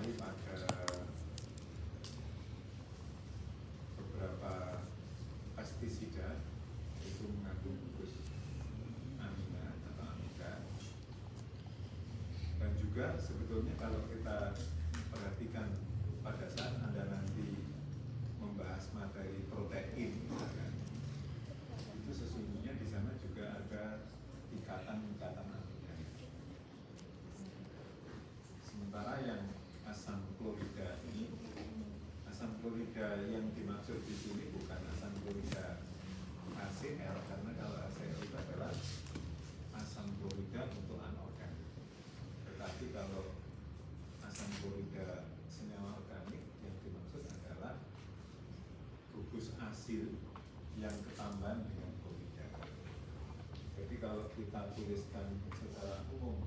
sekali pada beberapa pestisida itu mengandung gugus amina atau amida. Dan juga sebetulnya kalau kita perhatikan pada saat Anda nanti membahas materi protein, misalkan, itu sesungguhnya di sana juga ada ikatan-ikatan amida. Sementara yang asam klorida ini, asam klorida yang dimaksud di sini bukan asam klorida HCl, karena kalau HCl itu adalah asam klorida untuk anorganik. Tetapi kalau asam klorida senyawa organik yang dimaksud adalah gugus asil yang ketambahan dengan klorida. Jadi kalau kita tuliskan secara umum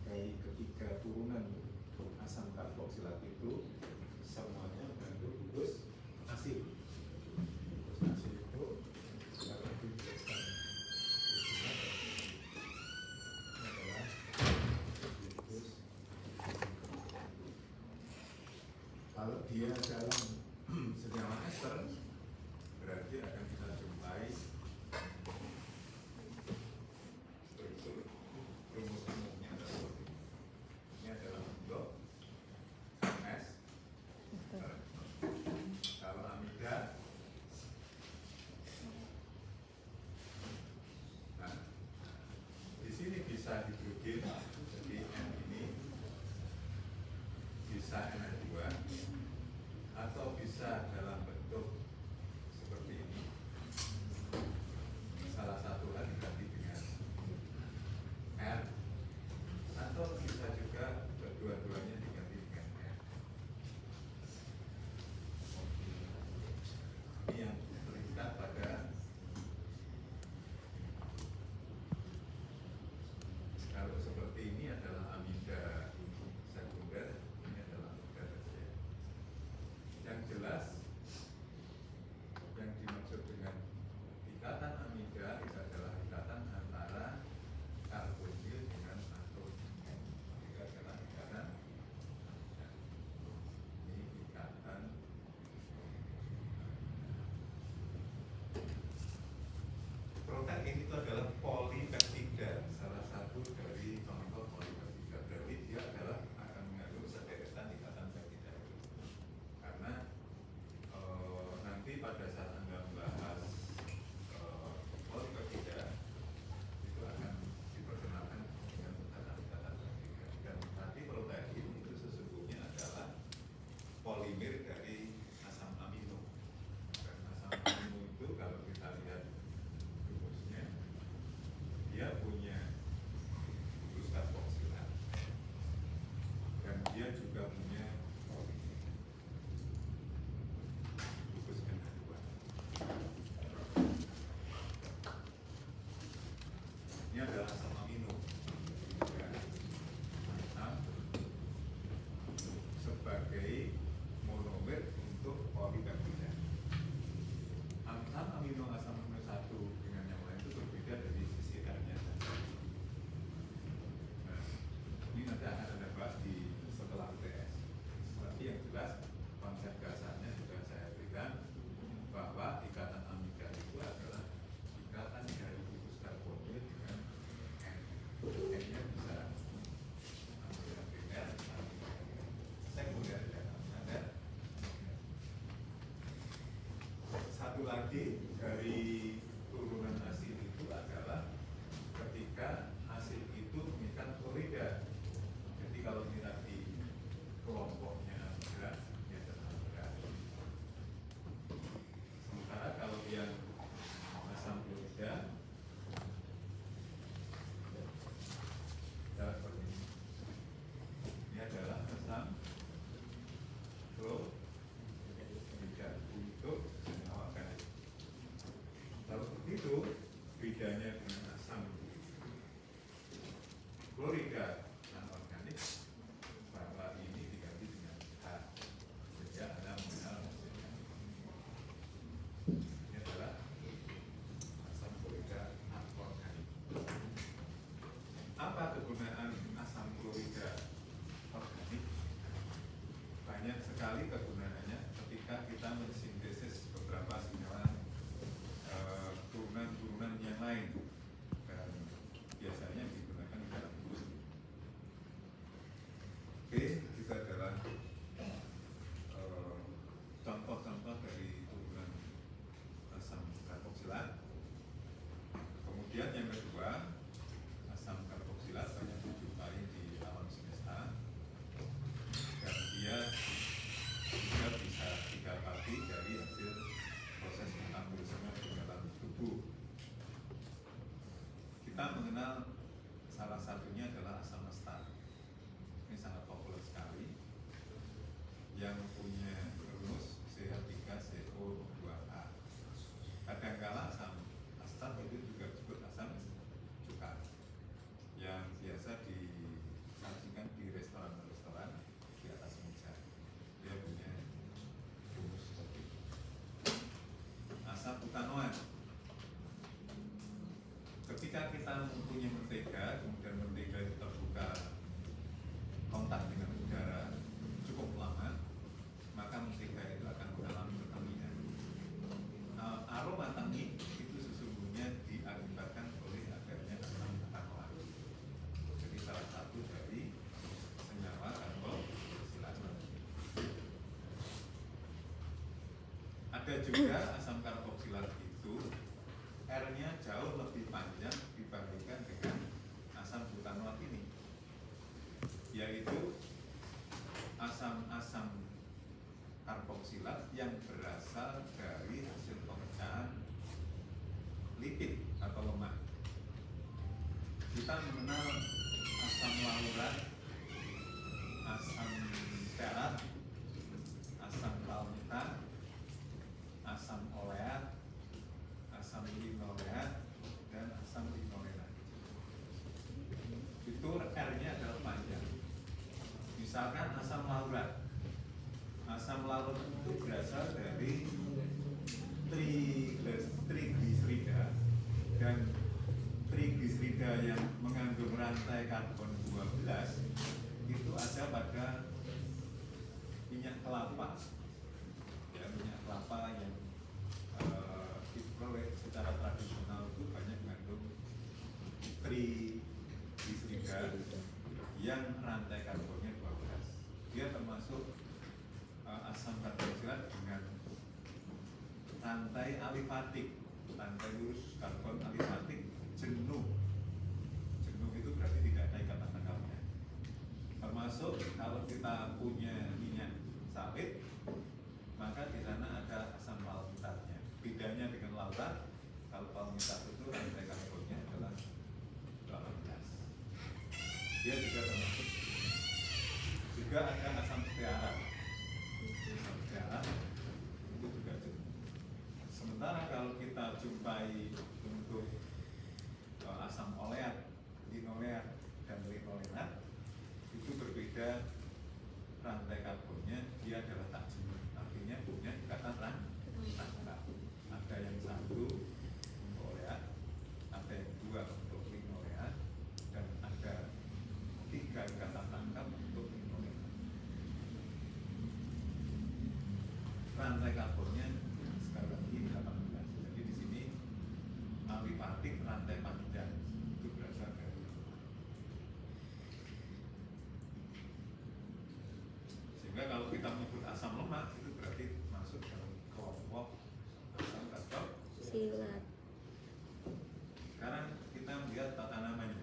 dari ketiga turunan asam karboksilat itu semuanya mengandung gugus asil. Gugus asil itu kalau dituliskan adalah gugus. Kalau dia dalam senyawa ester, berarti akan kita jumpai struktur rumus umumnya adalah seperti ini. Ini adalah bentuk MS. Kalau amida, nah, di sini bisa hidrogen, jadi N ini bisa NH2 atau bisa dalam bentuk seperti ini. Salah satu hal diganti dengan R, atau bisa juga kedua-duanya diganti dengan R. Ini yang terikat pada kalau seperti ini adalah amida sekunder, ini adalah amida tersier. Yang jelas yang dimaksud dengan ikatan amida itu adalah ikatan antara karbonil dengan atom. Itu adalah ikatan. Ini ikatan. Protein itu adalah polipeptida, salah satu dari contoh polipeptida. Berarti dia adalah akan mengandung sederetan ikatan peptida. Karena nanti pada saat Anda membahas polipeptida itu akan diperkenalkan dengan ikatan-ikatan peptida. Dan tadi protein itu sesungguhnya adalah polimer dari asam amino. Dan asam amino itu kalau kita lihat rumusnya, dia punya gugus karboksilat dan dia juga punya gugus NH2. Ini adalah asam amino, ya. Asam sebagai monomer untuk polipeptida. Asam amino 1 dengan yang lain itu berbeda dari sisi R-nya saja. Nah, ini nanti akan Anda bahas di setelah UTS. sekali kegunaannya ketika kita mensintesis beberapa senyawa turunan-turunan yang lain, dan biasanya digunakan di dalam tubuh. Oke, itu adalah contoh-contoh dari turunan asam karboksilat. Kemudian yang kedua, asam karboksilat banyak dijumpai di alam semesta, dan dia juga bisa didapati dari hasil proses metabolisme di dalam tubuh. Kita mengenal salah satunya adalah asam astat. Ini sangat populer sekali, yang punya rumus CH3CO2A. Kadangkala asam astat itu juga disebut asam cuka, yang biasa disajikan di restoran-restoran di atas meja. Dia punya rumus seperti itu. Asam butanoat. Ketika kita mempunyai mentega, kemudian mentega itu terbuka kontak dengan udara cukup lama, maka mentega itu akan mengalami pertamina. Aroma tangi itu sesungguhnya diakibatkan oleh adanya asam butanoat. Jadi salah satu dari senyawa karboksilat. Ada juga asam karboksilat itu R-nya jauh lebih panjang dibandingkan dengan asam butanoat ini, yaitu asam-asam karboksilat yang berasal dari hasil pemecahan lipid atau lemak. Kita mengenal asam laurat, asam stearat, asam palmitat, asam oleat, asam linoleat, dan asam linolenat. Itu R-nya adalah panjang. Misalkan asam laurat. Asam laurat itu berasal dari trigliserida, dan trigliserida yang mengandung rantai karbon 12 itu ada pada minyak kelapa. Ya, minyak kelapa yang diperoleh secara tradisional itu banyak mengandung trigliserida yang rantai karbonnya 12. Dia termasuk asam karboksilat dengan rantai alifatik, rantai lurus karbon alifatik jenuh. Jenuh itu berarti tidak ada ikatan tanggalnya. Termasuk kalau kita punya minyak sawit, maka di sana ada asam palmitatnya. Bedanya dengan laurat, kalau palmitat itu rantai karbonnya adalah 18. Dia juga termasuk. Juga ada asam stearat. Asam stearat itu juga jenuh. Sementara kalau kita jumpai untuk asam oleat, linoleat, dan linolenat, itu berbeda rantai karbonnya. Dia adalah tak jenuh, artinya punya ikatan rangkap. Ada yang satu untuk oleat, ada yang dua untuk linoleat, dan ada 3 ikatan rangkap untuk linolenat. Rantai karbonnya sekali lagi 18. Jadi di sini alifatik rantai panjang itu berasal dari. Sehingga kalau kita menyebut asam lemak itu berarti masuk dalam kelompok asam karboksilat. Sekarang kita melihat tata namanya.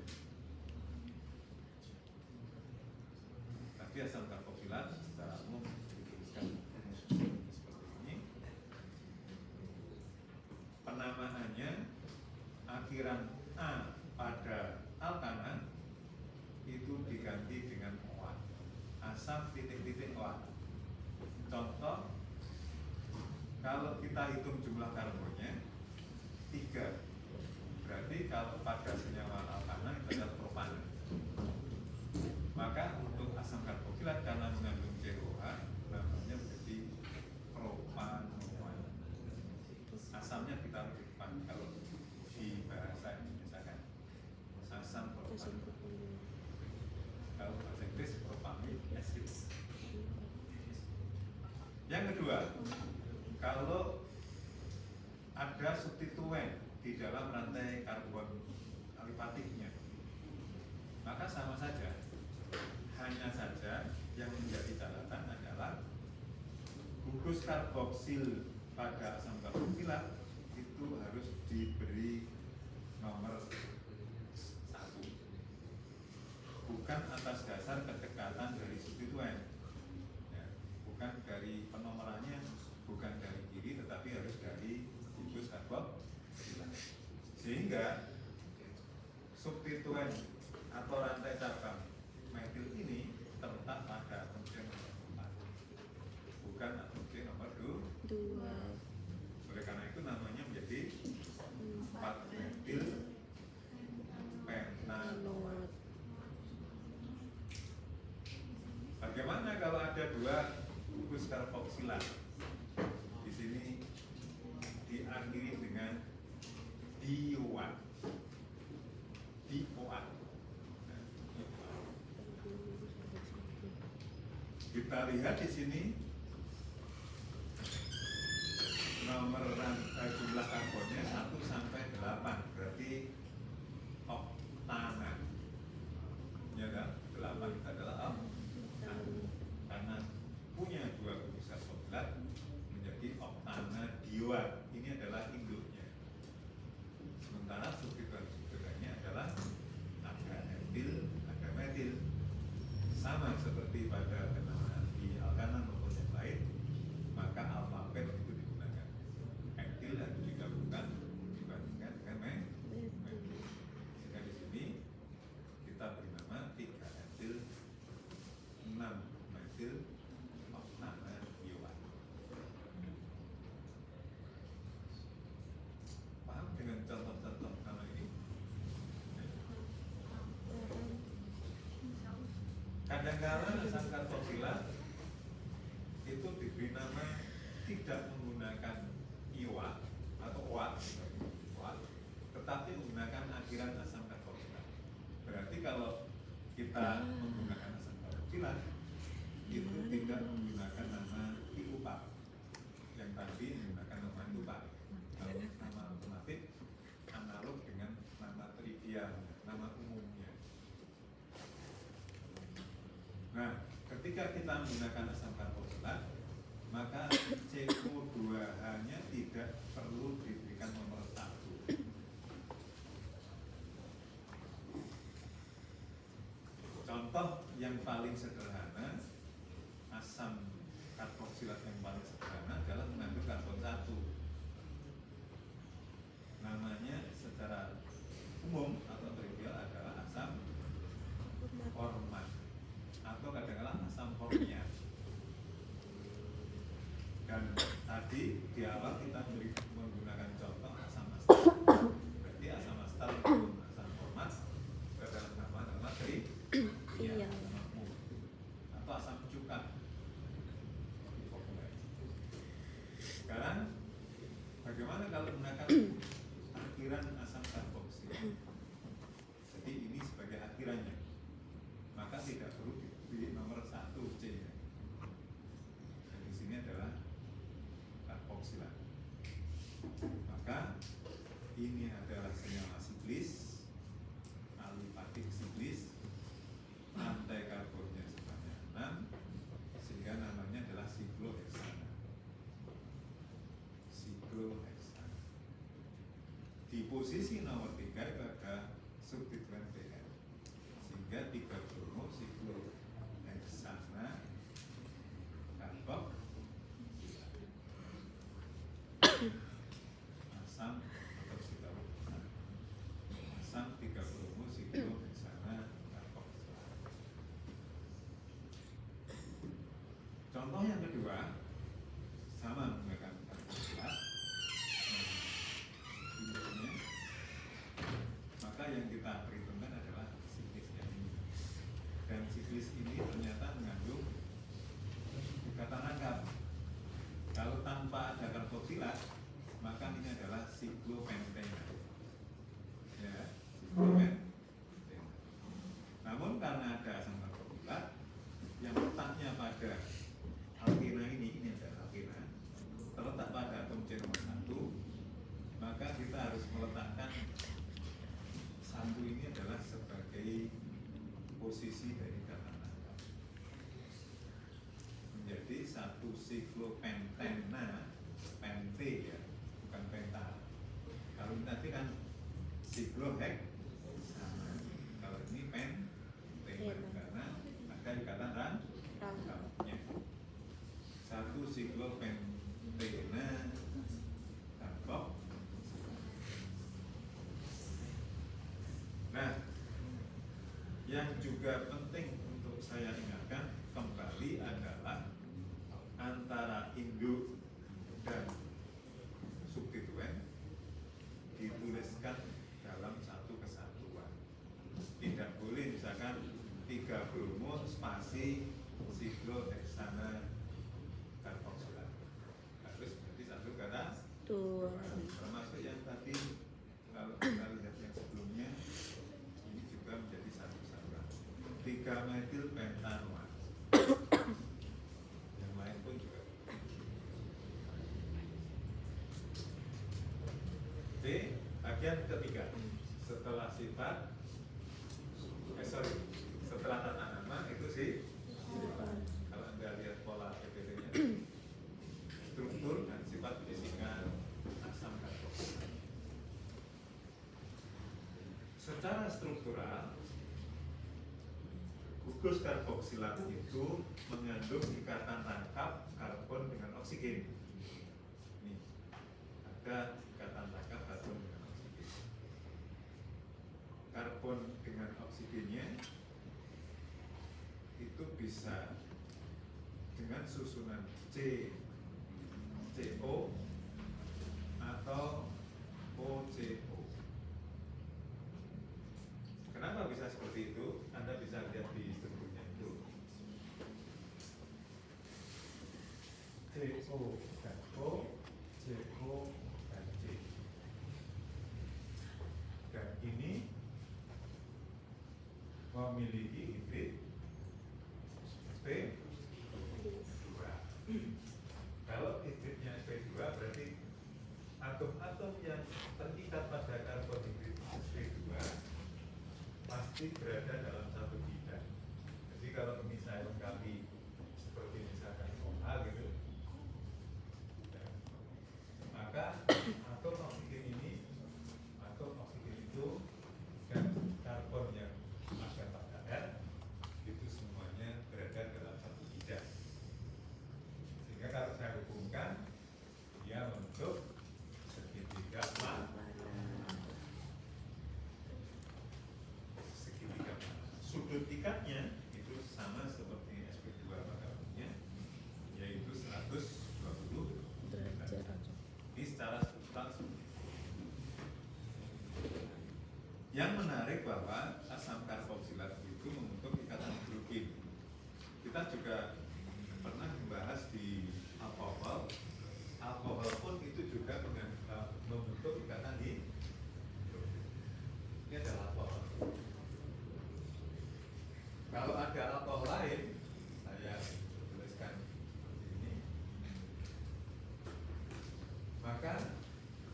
Tadi asam karboksilat secara umum dituliskan seperti ini. Penamaannya akhiran A pada alkana itu diganti dengan OA. Asam titik-titik OA. Contoh, kalau kita hitung jumlah karbonnya 3, berarti kalau pada senyawa alkana itu adalah propan. Maka untuk asam karboksilat karena mengandung COH namanya menjadi propanoan. Asamnya kita depan kalau di bahasa Indonesia kan asam propan. Kalau bahasa Inggris propamic acid. kedua, kalau ada substituen di dalam rantai karbon alifatiknya, maka sama saja. Hanya saja yang menjadi catatan adalah gugus karboksil pada asam karboksilat itu harus diberi nomor 1, bukan atas dasar kedekatan dari substituen, ya, bukan dari penomorannya, bukan dari kiri, tetapi harus dari gugus karboksilat. Sehingga substituen atau rantai cabang metil ini terletak pada atom C nomor 4, bukan atom C nomor 2. Oleh karena itu namanya menjadi 4 metil pentanoat. Bagaimana kalau ada 2 gugus karboksilat? Di sini diakhiri dengan dioat. Kita lihat di sini nomor jumlah karbonnya 1 sampai 8, berarti oktana. Ya kan? 8 itu adalah oktana. Karena punya 2 gugus karboksilat menjadi oktana dioat. Ini adalah induknya. Sementara substituennya adalah ada etil, ada metil. Sama seperti pada penamaan di alkana maupun yang lain, maka alfabet itu digunakan. Etil harus digabungkan dibandingkan dengan metil. Sehingga di sini kita beri nama 3 etil, 6 metil, oktana dioat. Paham dengan contoh-contoh nama ini? Kadang-kadang asam karboksilat itu diberi nama tidak menggunakan iwa atau oat, tetapi menggunakan akhiran asam karboksilat. Berarti kalau kita menggunakan asam karboksilat itu tidak menggunakan nama iupa, yang tadi menggunakan nama iupa. Kalau nama alternatif analog dengan nama trivial, nama umumnya. Nah, ketika kita menggunakan asam karboksilat, maka CO2-nya tidak perlu diberikan nomor 1. Contoh yang paling sederhana, asam karboksilat yang paling sederhana adalah mengandung karbon 1. Namanya secara umum atau trivial adalah asam format, atau kadang-kadang asam formia. Dan tadi di awal kita menggunakan contoh asam astal. Berarti asam astal maupun asam format adalah nama-nama trivial atau asam cuka. Sekarang bagaimana kalau menggunakan akhiran asam karboksil? Jadi ini sebagai akhirannya, maka tidak perlu diberi nomor 1 C-nya. Dan di sini adalah karboksilat. Maka ini adalah senyawa siklis, alifatik siklis, rantai karbonnya sebanyak 6, sehingga namanya adalah sikloheksana. Sikloheksana. Di posisi nomor 3 itu ada substituen BR, sehingga 3 bromo sikloheksana karboksilat. Asam atau sikloheksana. Asam 3 bromo sikloheksana karboksilat. Contoh yang kedua, sama menggunakan karboksilat. Maka yang kita perhitungkan adalah siklisnya ini. Dan siklis ini ternyata mengandung ikatan lengkap. Kalau tanpa ada karboksilat, maka ini adalah siklopentena. Ya, siklopentena. Namun karena ada asam karboksilat yang letaknya pada alkena ini adalah alkena, C nomor 1, maka kita harus meletakkan 1 ini adalah sebagai posisi dari kata tangkap menjadi 1 siklopentena, pente ya, bukan penta. Kalau ini nanti kan siklohek sama, kalau ini karena ada ikatan rangkapnya. 1 siklopentena tangkap. Nah, yang juga penting untuk saya ingatkan kembali adalah antara induk dan substituen dituliskan dalam satu kesatuan. Tidak boleh misalkan 3 bromo spasi sikloheksana karboksilat. Harus berarti satu kata. Termasuk yang tadi kalau kita lihat yang sebelumnya ini juga menjadi satu kesatuan. 3 metil pentanoat. Yang lain pun juga. D, bagian ketiga. Setelah sifat, setelah tata nama itu sih. Kalau Anda lihat pola PPT-nya, struktur dan sifat fisika asam karboksilat. Secara struktural, gugus karboksilat itu mengandung ikatan rangkap karbon dengan oksigen. Nih, ada ikatan rangkap karbon dengan oksigen. Karbon dengan oksigennya itu bisa dengan susunan CO atau OCO. Kenapa bisa seperti itu? Anda bisa lihat di strukturnya itu. CO dan O, CO dan C. Dan ini memiliki hibrid sp2. Kalau hibridnya sp2 berarti atom-atom yang terikat pada karbon hibrid sp2 pasti berada dalam satu bidang. Jadi kalau misalnya lengkapi seperti misalkan OH gitu, maka atom oksigen ini, atom oksigen itu dan karbon yang ada pada R itu semuanya berada dalam satu bidang. Sehingga kalau saya hubungkan, dia membentuk segitiga sudut ikatnya itu sama seperti sp2 pada umumnya, yaitu 120 derajat. Ini secara struktural seperti itu. Yang menarik bahwa asam karboksilat itu membentuk ikatan hidrogen. Kita juga pernah membahas di alkohol. Alkohol pun itu juga membentuk ikatan hidrogen. Ini adalah alkohol. Kalau ada alkohol lain, saya tuliskan seperti ini, maka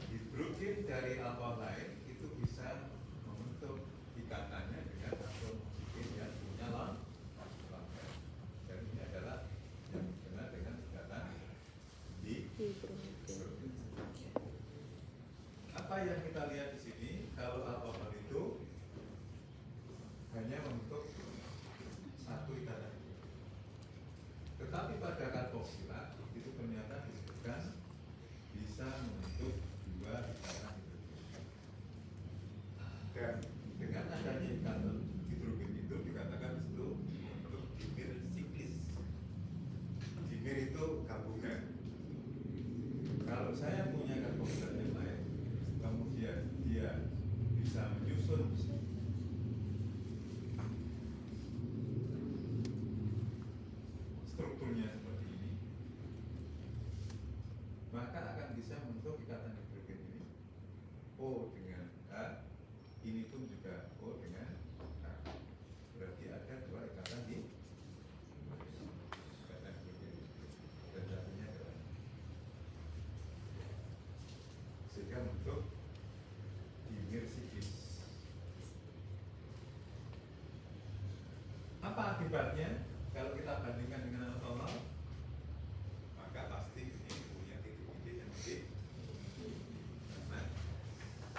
hidrogen dari alkohol lain itu bisa membentuk ikatannya dengan atom oksigen yang punya lambda. Dan ini adalah yang dikenal dengan ikatan hidrogen. Apa yang kita lihat di sini, kalau alkohol itu hanya membentuk satu ikatan. Tetapi pada karboksilat itu ternyata disebutkan bisa membentuk 2 ikatan hidrogen. Dan dengan adanya ikatan hidrogen itu dikatakan itu membentuk dimer siklis. Dimer itu gabungan. Kalau saya punya karboksilat yang lain, kemudian dia bisa menyusun strukturnya seperti ini, maka akan bisa membentuk ikatan hidrogen ini O dengan H, ini pun juga O dengan H. Berarti ada 2 ikatan hidrogen. Dan satunya adalah bandingkan dengan alkohol, maka pasti ini punya titik-titik yang lebih. Karena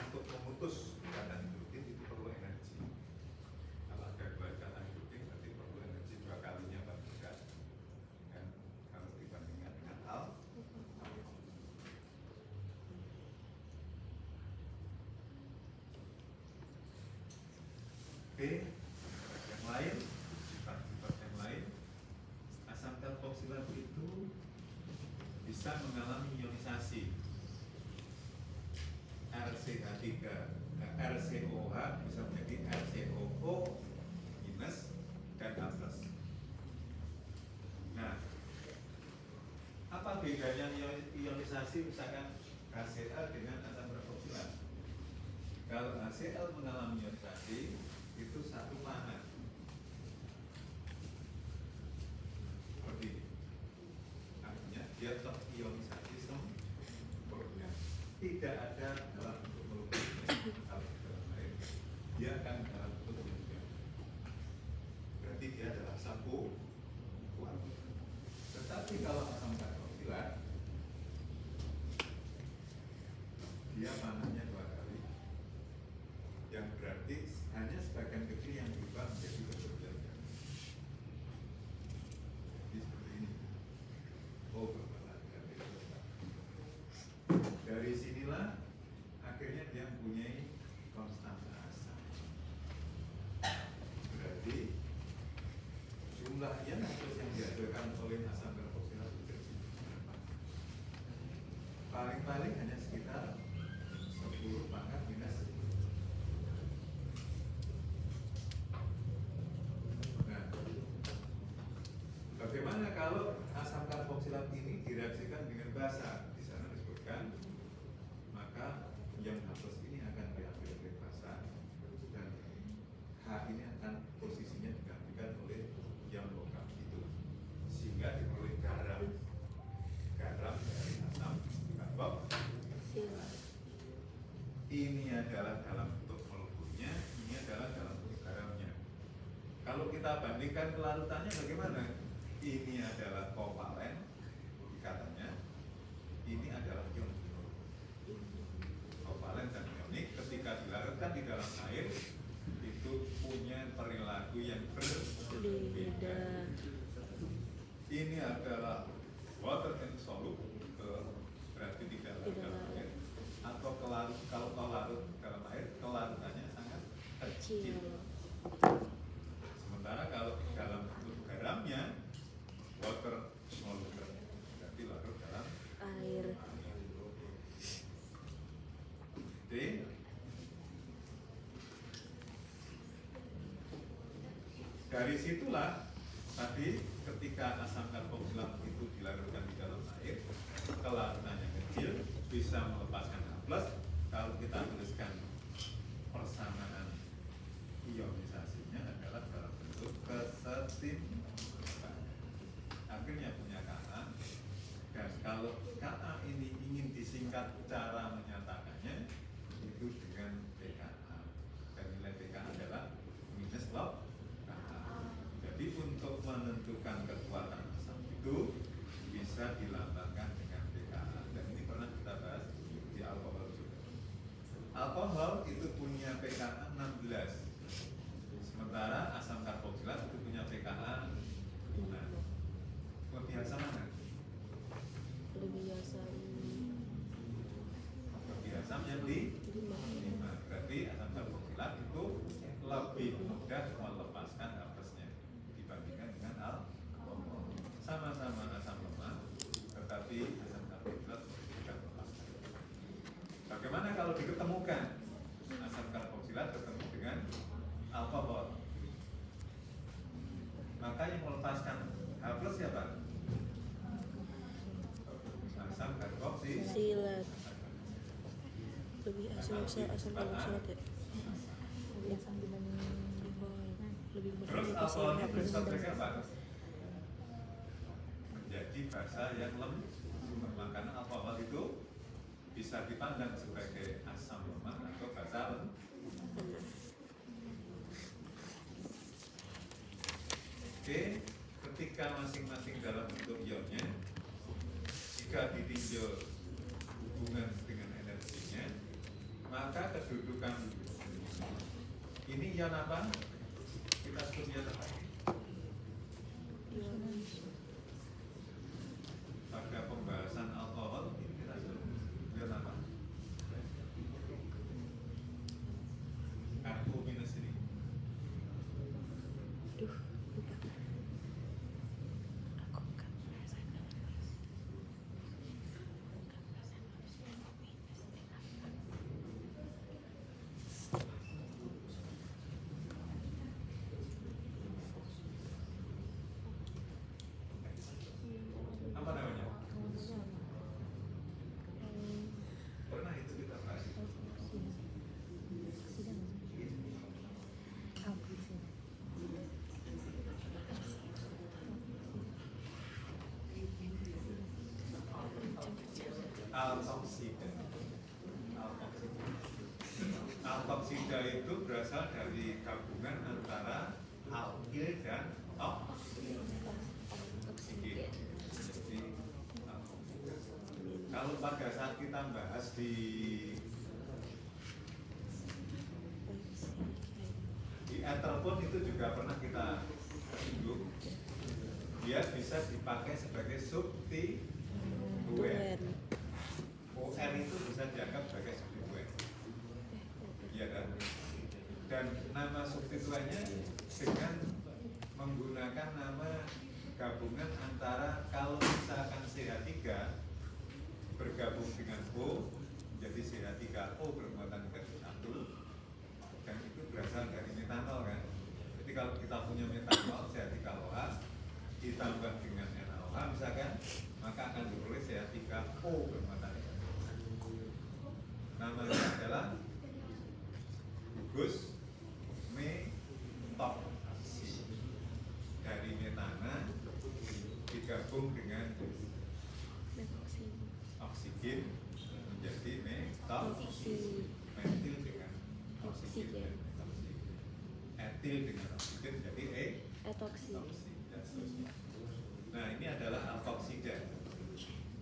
untuk memutus ikatan hidrogen itu perlu energi. Kalau ada dua ikatan hidrogen berarti perlu energi 2 kalinya bahkan. Dan kalau dibandingkan dengan alkohol. Oke, yang lain, sifat-sifat yang lain, asam karboksilat itu bisa mengalami ionisasi. RCH3, RCOH bisa menjadi RCOO minus dan H plus. Nah, apa bedanya ionisasi misalkan HCl dengan asam karboksilat? Kalau HCl mengalami ionisasi itu satu mana seperti ini, artinya dia terionisasi sempurna, tidak ada dalam bentuk molekul. Kalau dalam air dia akan dalam bentuk molekul, berarti dia adalah satu kuat. Tetapi kalau asam karboksilat dia panahnya 2 kali, yang berarti hanya sebagian kecil yang berubah menjadi berlebihan. Jadi seperti ini. Oh, berlebihan. Dari sinilah akhirnya dia mempunyai konstanta asam. Berarti jumlah ionisasi yang dihasilkan oleh asam karboksilat itu paling-paling hanya sekitar 10 pangkat minus. Nah, bagaimana kalau asam karboksilat ini direaksikan dengan basa? Di sana disebutkan, maka yang H+ ini akan diambil oleh basa dan H ini akan posisinya digantikan oleh yang logam itu, sehingga diperoleh garam dari asam karboksilat. Ini adalah dalam bentuk molekulnya, ini adalah dalam bentuk garamnya. Kalau kita bandingkan kelarutannya bagaimana? Ini adalah kovalen ikatannya, ini adalah ion. Kovalen dan ionik ketika dilarutkan di dalam air itu punya perilaku yang berbeda. Ini adalah water insoluble, berarti tidak larut dalam air, atau kalau larut dalam air kelarutannya sangat kecil. Sementara kalau dalam bentuk garamnya water soluble, berarti larut dalam air. Oke. Dari situlah tadi ketika asam karboksilat itu dilarutkan di dalam air, kelarutannya kecil, bisa melepaskan H+. Kalau kita tuliskan persamaan ionisasinya adalah dalam bentuk kesetimbangan. Akhirnya punya Ka. Dan kalau Ka ini ingin disingkat cara menyatakannya itu dengan pKa. Dan nilai pKa adalah minus log Ka. Jadi untuk menentukan kekuatan asam itu bisa dilambangkan dengan pKa. Dan ini pernah kita bahas di alkohol juga. Alkohol itu punya pKa 16. Sementara asam karboksilat itu punya pKa 5. Lebih asam mana? Lebih asam. Lebih asam yang di 5. Berarti asam karboksilat itu lebih mudah melepaskan H+-nya dibandingkan dengan alkohol. Sama-sama asam lemak, tetapi asam karboksilat tidak melepaskan. Bagaimana kalau diketemukan asam karboksilat ketemu dengan alkohol? Maka yang melepaskan H+ siapa? Asam karboksilat. Lebih asam karboksilat ya. Lebih asam dibanding alkohol. Lebih mudah Terus melepaskan alkoholnya H+. bersifat apa? Menjadi basa yang lemah. Karena alkohol itu bisa dipandang sebagai asam lemak atau basa lemah. Oke, ketika ketika masing-masing dalam bentuk ionnya, jika ditinjau hubungan dengan energinya, maka kedudukan ini ion apa? Kita sebut ion apa? Pada pembahasan alkohol ini kita sebut ion apa? Aku minus ini. Duh, lupa. Aku kan Apa namanya? Pernah itu kita bahas. Alkoksida. Alkoksida itu berasal dari gabungan antara alkil dan oksigen. Jadi alkoksida. Kalau pada saat kita bahas di ether pun itu juga pernah kita singgung. Dia bisa dipakai sebagai substituen. OR itu bisa dianggap sebagai substituen. Iya kan? Dan nama substituennya dengan menggunakan nama gabungan antara kalau misalkan CH3 bergabung dengan O menjadi CH3O bermuatan negatif 1, dan itu berasal dari metanol kan. Jadi kalau kita punya metanol CH3OH ditambah dengan NaOH misalkan, maka akan diperoleh CH3O bermuatan negatif 1. Namanya adalah gugus metoksi. Dari metana digabung dengan oksigen menjadi metoksi. Metil dengan oksigen, etil dengan oksigen menjadi etoksi. dan seterusnya. Nah, ini adalah alkoksida,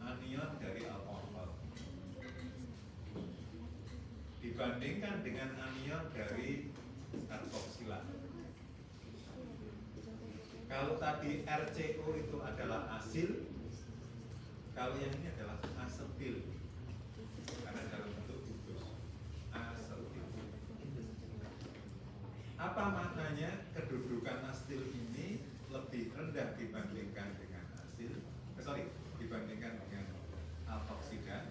anion dari alkohol. Dibandingkan dengan anion dari karboksilat. Kalau tadi RCO itu adalah asil, kalau yang ini adalah asetil, karena dalam bentuk gugus. Asetil. Apa maknanya kedudukan asetil ini lebih rendah dibandingkan dengan dibandingkan dengan alkoksida?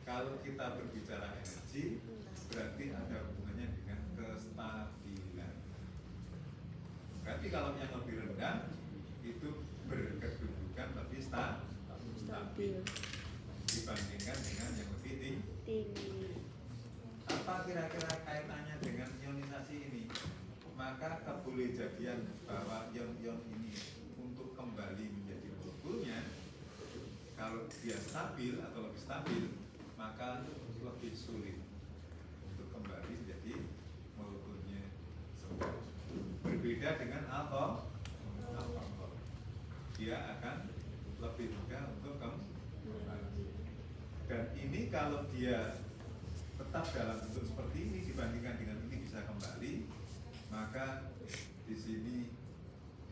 Kalau kita berbicara energi, berarti ada hubungannya dengan kestabilan. Berarti kalau yang lebih rendah itu berkedudukan lebih stabil dibandingkan dengan yang lebih tinggi. Apa kira-kira kaitannya dengan ionisasi ini? Maka kebolehjadian bahwa ion-ion ini untuk kembali menjadi molekulnya, kalau dia stabil atau lebih stabil, maka lebih sulit untuk kembali menjadi molekulnya semua. Berbeda dengan alkohol, dia akan lebih mudah untuk kembali. Dan ini kalau dia tetap dalam bentuk seperti ini dibandingkan dengan ini bisa kembali, maka di sini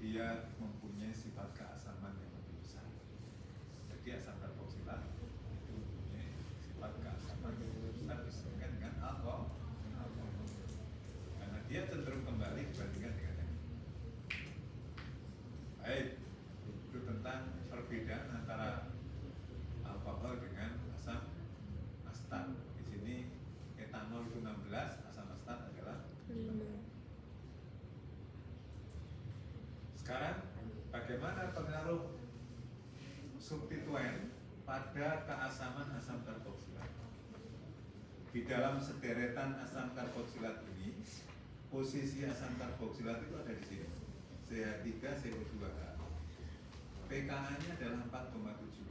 dia mempunyai sifat keasaman yang lebih besar. Jadi asam karboksilat itu mempunyai sifat keasaman yang lebih besar dibandingkan dengan alkohol, karena dia cenderung kembali dibandingkan dengan ini. Baik, itu tentang perbedaan antara alkohol dengan asam astat. Di sini etanol itu 16, asam astat adalah 5. Sekarang bagaimana pengaruh substituen pada keasaman asam karboksilat? Di dalam sederetan asam karboksilat ini, posisi asam karboksilat itu ada di sini, CH3CO2H. pKa-nya adalah 4,7.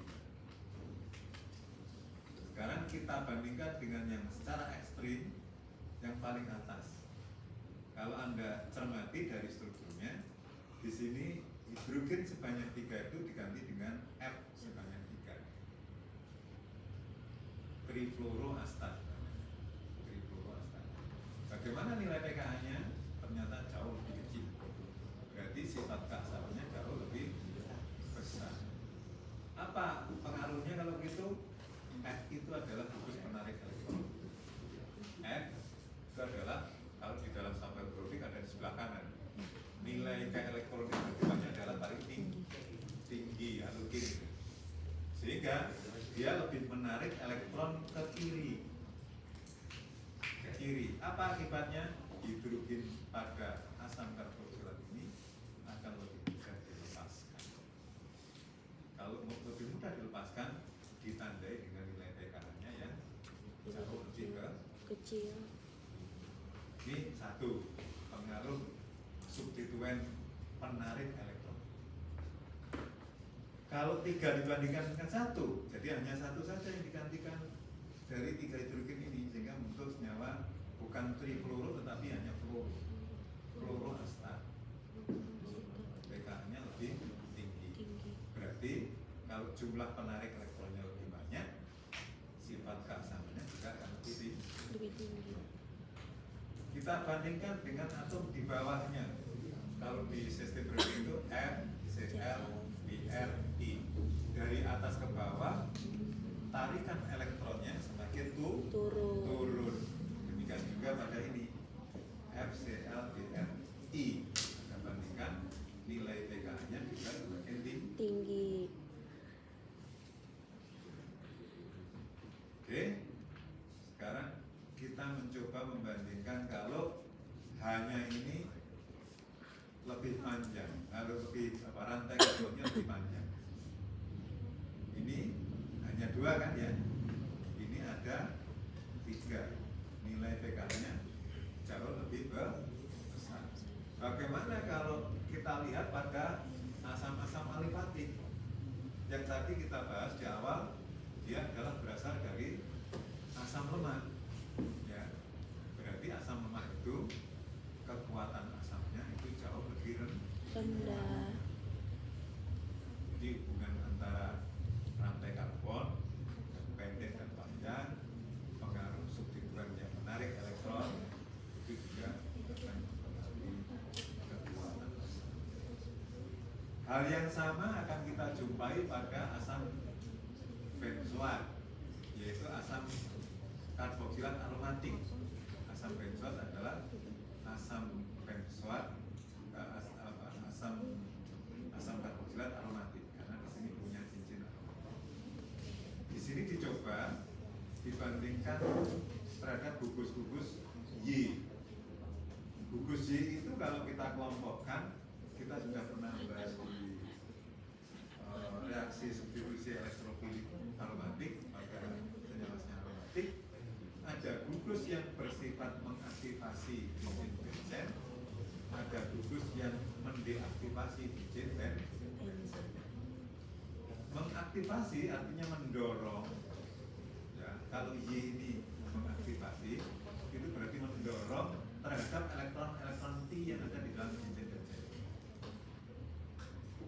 Sekarang kita bandingkan dengan yang secara ekstrim, yang paling atas. Kalau Anda cermati dari strukturnya, Di sini hidrogen sebanyak 3 itu diganti dengan F sebanyak 3. Trifluoroastat. Trifluoroastat. Bagaimana nilai pKa-nya? Ternyata jauh lebih kecil. Berarti sifat keasamannya jauh lebih besar. Apa pengaruhnya kalau gitu? F itu adalah gugus penarik elektron. F itu adalah kalau di dalam sambal brodik ada di sebelah kanan. Nilai keelektronegatifannya adalah paling tinggi halogen. Sehingga dia lebih menarik elektron ke kiri. Ke kiri. Apa akibatnya? Hidrogen pada asam karboksilat ini akan lebih mudah dilepaskan. Kalau lebih mudah dilepaskan, ditandai dengan nilai pKa-nya yang jauh lebih kecil. Ini satu pengaruh substituen penarik elektron. Kalau 3 dibandingkan dengan 1, jadi hanya 1 saja yang digantikan dari 3 hidrogen ini, sehingga muncul senyawa bukan trifluoro tetapi hanya fluoroastat. pKa-nya lebih tinggi. Berarti kalau jumlah penarik elektronnya lebih banyak, sifat keasamannya juga akan lebih tinggi. Kita bandingkan dengan atom di bawahnya. Kalau di sistem periode itu FCl, BrI. Dari atas ke bawah, tarikan elektronnya semakin turun. Demikian juga pada ini FCl, BrI. Kita bandingkan nilai pKa-nya juga semakin Tinggi. Oke. Sekarang kita mencoba membandingkan kalau hanya ini lebih panjang, kalau lebih rantai elektronnya lebih panjang. Ini hanya 2 kan ya? Ini ada 3. Nilai pKa-nya jauh lebih besar. Bagaimana kalau kita lihat pada asam-asam alifatik yang tadi kita bahas di awal, dia adalah berasal dari asam lemak. Ya, berarti asam lemak itu kekuatan asamnya itu jauh lebih Rendah. Jadi hubungan antara rantai karbon pendek dan panjang, pengaruh substituen yang menarik elektron itu juga akan mempengaruhi kekuatan asam. Hal yang sama akan kita jumpai pada asam benzoat, yaitu asam karboksilat aromatik. Asam benzoat adalah asam benzoat, asam karboksilat aromatik, karena di sini punya cincin aromatik. Di sini dicoba dibandingkan terhadap gugus-gugus Y. Gugus Y itu kalau kita kelompokkan, kita sudah pernah bahas di reaksi substitusi elektrofilik aromatik pada senyawa aromatik. Ada gugus yang bersifat mengaktifasi cincin benzen, ada gugus yang mendeaktifasi cincin benzen. Mengaktifasi artinya mendorong. Ya, kalau Y ini mengaktifasi, itu berarti mendorong terhadap elektron-elektron P yang ada di dalam cincin benzen.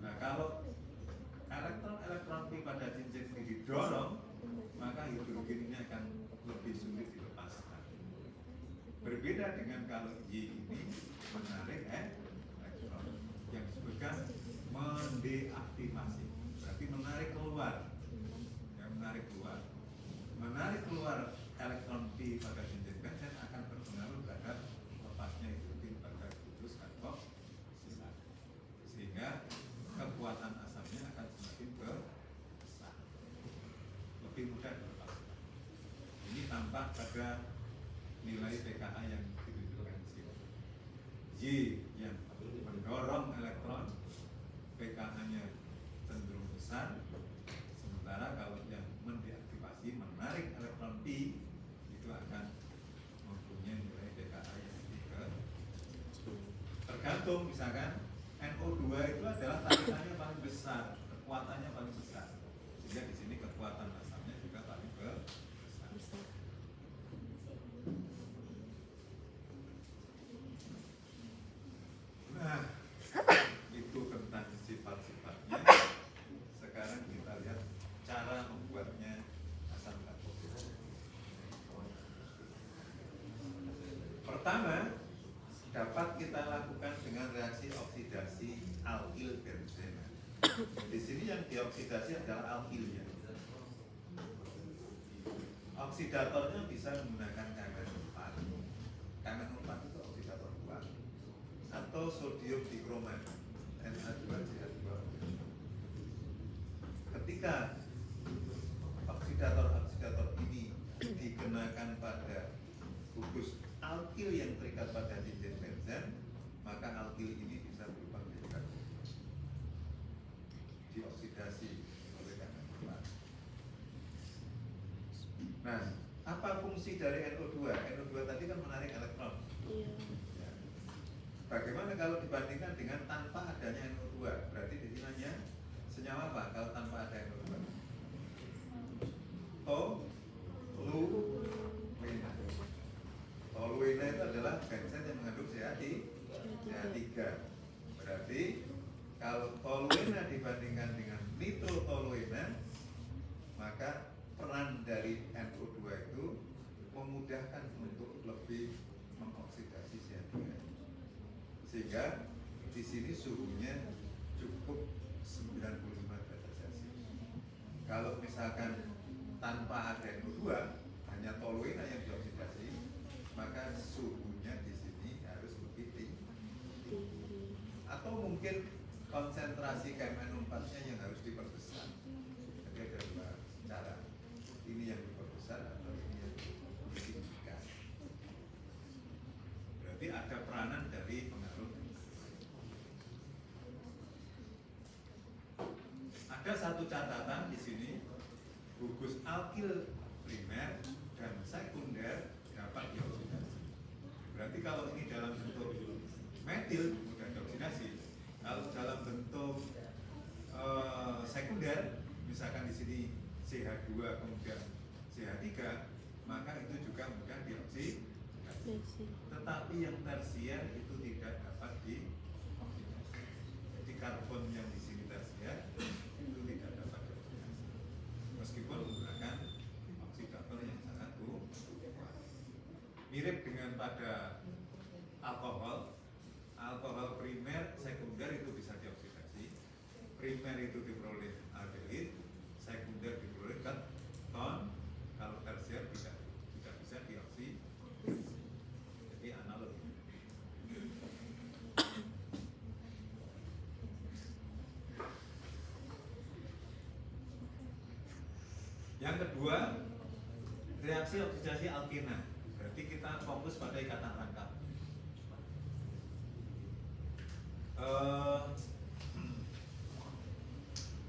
Nah, kalau elektron-elektron P pada cincin ini didorong, maka hidrogen ini akan lebih sulit dilepaskan. Berbeda dengan kalau Y ini menarik elektron yang disebutkan mendeaktifasi, berarti menarik keluar. Yang menarik keluar elektron P pada cincin benzen akan berpengaruh terhadap lepasnya hidrogen pada gugus karboksilat, sehingga kekuatan asamnya akan semakin besar, lebih mudah dilepaskan. Ini tampak pada nilai pKa yang ditunjukkan di sini. Y yang mendorong elektron, pKa-nya cenderung besar, sementara kalau yang mendeaktifasi, menarik elektron P, itu akan mempunyai nilai pKa yang lebih kecil. Tergantung, misalkan NO2 itu adalah tarikannya paling besar, kekuatannya paling besar, sehingga di sini kekuatan asamnya juga paling besar. Nah, itu pertama dapat kita lakukan dengan reaksi oksidasi alkil benzena. Di sini yang dioksidasi adalah alkilnya. Oksidatornya bisa menggunakan KMN4. KMN4 itu oksidator kuat. Atau sodium dikromat Na2CH2. Ketika oksidator ini dikenakan pada gugus alkil yang terikat pada cincin benzen, maka alkil ini bisa berubah menjadi karbon, dioksidasi oleh KMN4. Nah, apa fungsi dari NO2? NO2 tadi kan menarik elektron. Iya. Ya. Bagaimana kalau dibandingkan dengan tanpa adanya NO2? Berarti di sini hanya senyawa apa kalau tanpa ada NO2? Toluena. Toluena itu adalah benzen yang mengandung CH3. Berarti kalau toluena dibandingkan dengan nitrotoluena, maka peran dari NO2 itu memudahkan untuk lebih mengoksidasi CH3. Sehingga di sini suhunya cukup 95 derajat Celcius. Kalau misalkan tanpa ada NO2, hanya toluena yang dioksidasi, maka suhunya di sini harus lebih tinggi. Atau mungkin konsentrasi KMN4-nya yang harus diperbesar. Jadi ada dua cara. Ini yang diperbesar atau ini yang ditinggikan. Berarti ada peranan dari pengaruh. Ada satu catatan di sini, gugus alkil primer dan sekunder dapat dioksidasi. Berarti kalau ini dalam bentuk metil mudah dioksidasi. Kalau dalam bentuk sekunder, misalkan di sini CH2 kemudian CH3, maka itu juga mudah dioksidasi. Tetapi yang tersier itu tidak dapat dioksidasi. Jadi karbon yang di sini tersier itu tidak dapat dioksidasi. Meskipun menggunakan oksidator yang sangat kuat. Mirip dengan pada alkohol. Alkohol primer, sekunder itu bisa dioksidasi. Primer itu diperoleh aldehyid, sekunder diperoleh keton. Kalau tersier tidak bisa dioksidasi. Jadi analog. Yang kedua, reaksi oksidasi alkena. Berarti kita fokus pada ikatan rangkap.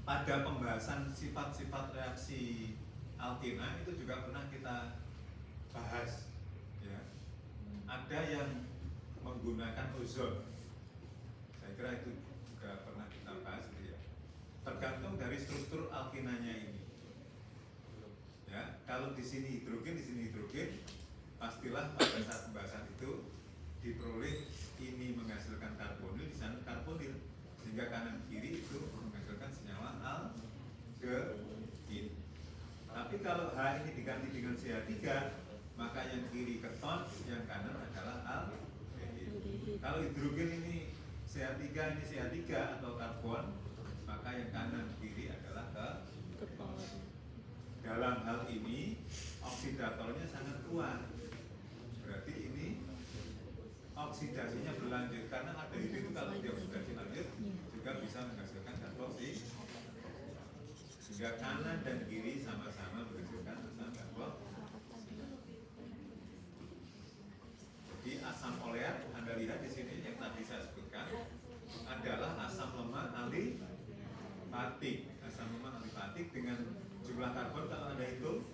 Pada pembahasan sifat-sifat reaksi alkena itu juga pernah kita bahas, ya. Ada yang menggunakan ozon. Saya kira itu juga pernah kita bahas, ya. Tergantung dari struktur alkenanya ini. Ya, kalau di sini hidrogen, pastilah pada saat pembahasan itu diperoleh ini menghasilkan karbonil, di sana karbonil, sehingga kanan kiri itu menghasilkan senyawa aldehyid. Tapi kalau H ini diganti dengan CH3, maka yang kiri keton, yang kanan adalah aldehyid. Kalau hidrogen ini CH3 ini CH3 atau karbon, maka yang kanan kiri adalah keton. Dalam hal ini oksidatornya sangat kuat. Berarti ini oksidasinya berlanjut, karena aldehyid itu kalau dioksidasi lanjut juga bisa menghasilkan karboksil. Sehingga kanan dan kiri sama-sama menghasilkan asam karboksil. Jadi asam oleat Anda lihat di sini yang tadi saya sebutkan adalah asam lemah alifatik. Asam lemah alifatik dengan jumlah karbon kalau Anda hitung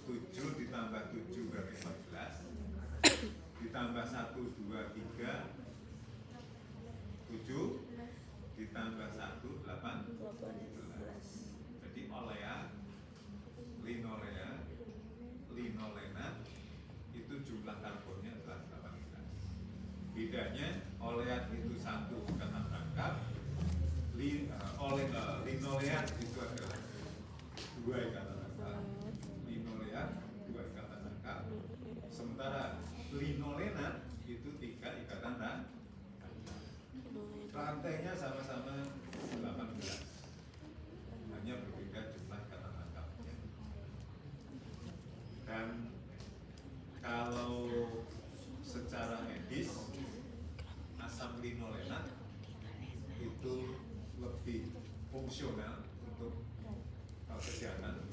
7 ditambah 7 berarti 14, ditambah 1, 2, 3, 7, ditambah 1, 18. Jadi olea, linolea, linolenat itu jumlah karbonnya adalah 18. Bedanya oleat itu 1 ikatan rangkap, linoleat itu adalah 2 ikatan rangkap, linoleat 2 ikatan rangkap. Sementara linolenat rantainya sama-sama 18, hanya berbeda jumlah kata tangkapnya. Dan kalau secara medis asam linolenat itu lebih fungsional untuk kesehatan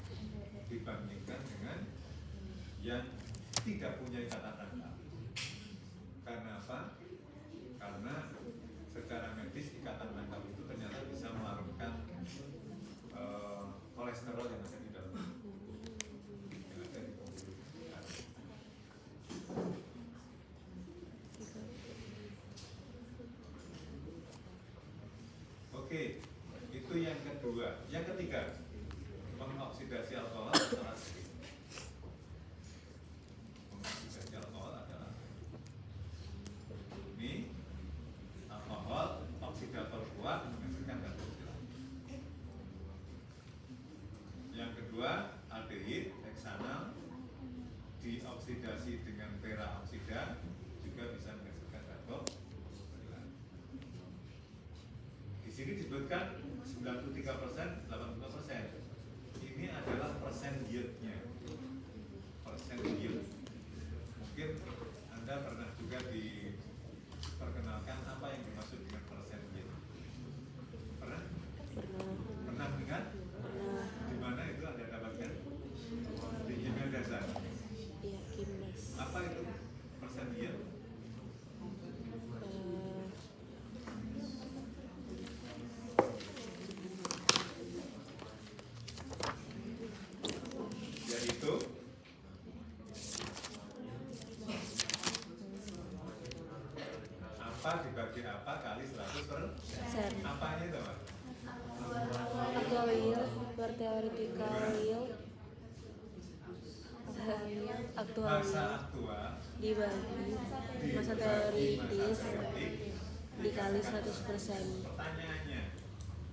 dibandingkan dengan yang tidak punya ikatan tangkap. Karena apa? Karena secara medis ikatan tangkap itu ternyata bisa melarutkan kolesterol yang ada di dalam tubuh, yang ada di pembuluh darah. Oke, itu yang kedua. Yang ketiga, mengoksidasi alkohol adalah mengoksidasi alkohol adalah ini alkohol oksidator kuat menghasilkan karbonil. Yang kedua, aldehid heksanal dioksidasi dengan peroksida juga bisa menghasilkan karbonil. Di sini disebutkan 93%, 85%. Ini adalah persen yieldnya. Persen yield. Mungkin Anda pernah juga diperkenalkan apa yang dimaksud dengan persen yield. Pernah? Pernah dengar? Di mana itu Anda dapatkan? Di kimia dasar. Iya, kimnas. Apa itu persen yield? Yaitu apa dibagi apa kali 100%. Apanya itu Pak? Actual yield per theoretical yield. Aktual Masa yield aktual dibagi masa dibagi teoritis masa teoretik dikali 100%. Pertanyaannya,